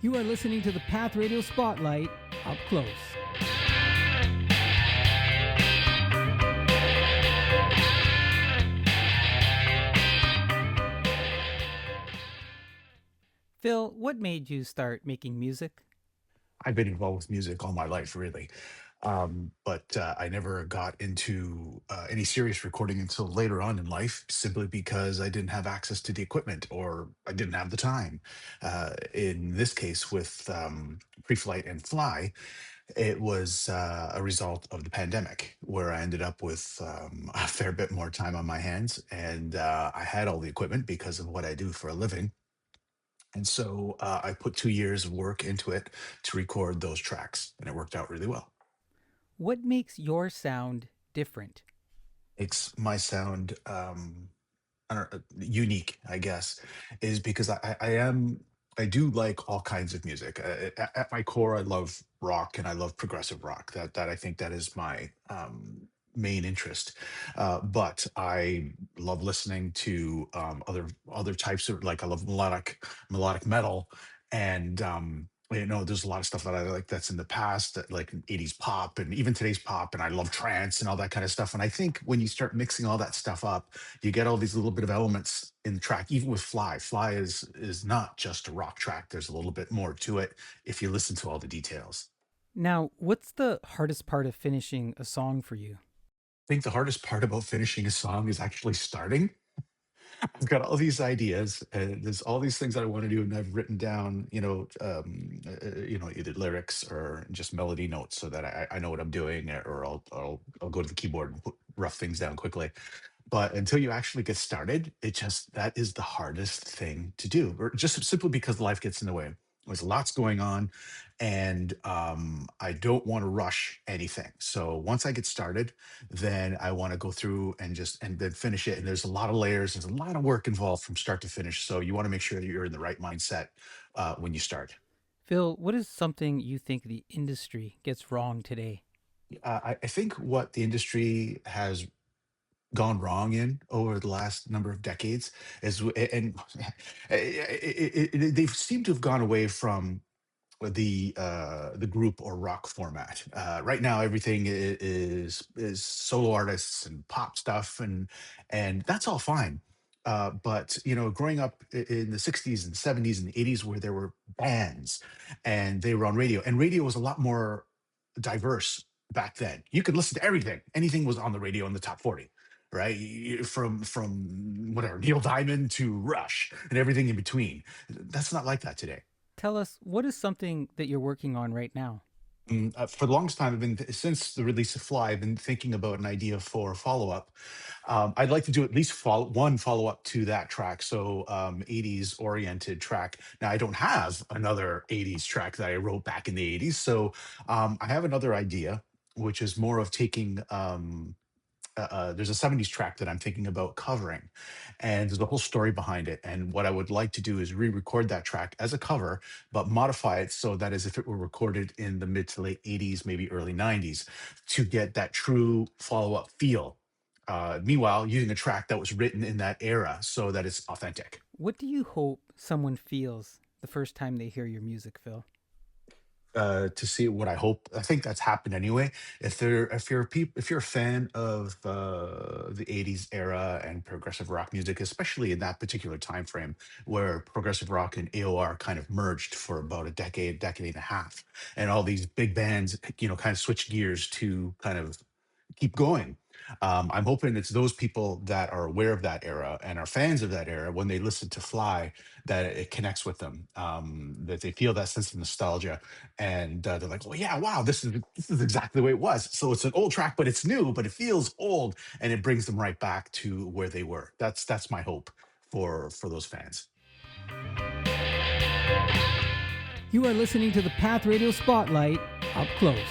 You are listening to the Path Radio Spotlight up close. Phil, what made you start making music? I've been involved with music all my life, really. But I never got into any serious recording until later on in life, simply because I didn't have access to the equipment or I didn't have the time. In this case, with pre-flight and fly, it was a result of the pandemic, where I ended up with a fair bit more time on my hands, and I had all the equipment because of what I do for a living. And so I put 2 years of work into it to record those tracks, and it worked out really well. What makes your sound different? Makes my sound I don't, unique, I guess, is because I do like all kinds of music. At my core, I love rock and I love progressive rock. That I think that is my main interest. But I love listening to other types of, like, I love melodic metal, and there's a lot of stuff that I like that's in the past, that like 80s pop and even today's pop, and I love trance and all that kind of stuff. And I think when you start mixing all that stuff up, you get all these little bit of elements in the track. Even with fly, fly is not just a rock track. There's a little bit more to it if you listen to all the details. Now, what's the hardest part of finishing a song for you? I think the hardest part about finishing a song is actually starting. I've got all these ideas, and there's all these things that I want to do, and I've written down, either lyrics or just melody notes, so that I know what I'm doing, or I'll go to the keyboard and put rough things down quickly. But until you actually get started, that is the hardest thing to do, or just simply because life gets in the way. There's lots going on, and I don't want to rush anything. So once I get started, then I want to go through and then finish it. And there's a lot of layers. There's a lot of work involved from start to finish. So you want to make sure that you're in the right mindset when you start. Phil, what is something you think the industry gets wrong today? I think what the industry has gone wrong in over the last number of decades and they seem to have gone away from the group or rock format. Right now, everything is solo artists and pop stuff, and that's all fine. But growing up in the '60s and '70s and '80s, where there were bands and they were on radio, and radio was a lot more diverse back then. You could listen to everything; anything was on the radio in the top 40. Right, from whatever Neil Diamond to Rush and everything in between. That's not like that today. Tell us, what is something that you're working on right now? For the longest time, since the release of Fly, I've been thinking about an idea for a follow up. I'd like to do at least one follow up to that track, so 80s oriented track. Now, I don't have another 80s track that I wrote back in the 80s, so I have another idea, which is more of taking. There's a '70s track that I'm thinking about covering, and there's a whole story behind it. And what I would like to do is re-record that track as a cover, but modify it so that as if it were recorded in the mid to late '80s, maybe early '90s, to get that true follow-up feel. Meanwhile, using a track that was written in that era so that it's authentic. What do you hope someone feels the first time they hear your music, Phil? To see what I hope. I think that's happened anyway. If you're a fan of the '80s era and progressive rock music, especially in that particular time frame where progressive rock and AOR kind of merged for about a decade and a half, and all these big bands, kind of switched gears to kind of keep going. I'm hoping it's those people that are aware of that era and are fans of that era, when they listen to Fly, that it connects with them, that they feel that sense of nostalgia, and they're like, "Well, yeah, wow, this is exactly the way it was." So it's an old track, but it's new, but it feels old, and it brings them right back to where they were. That's my hope for those fans. You are listening to the Path Radio Spotlight up close.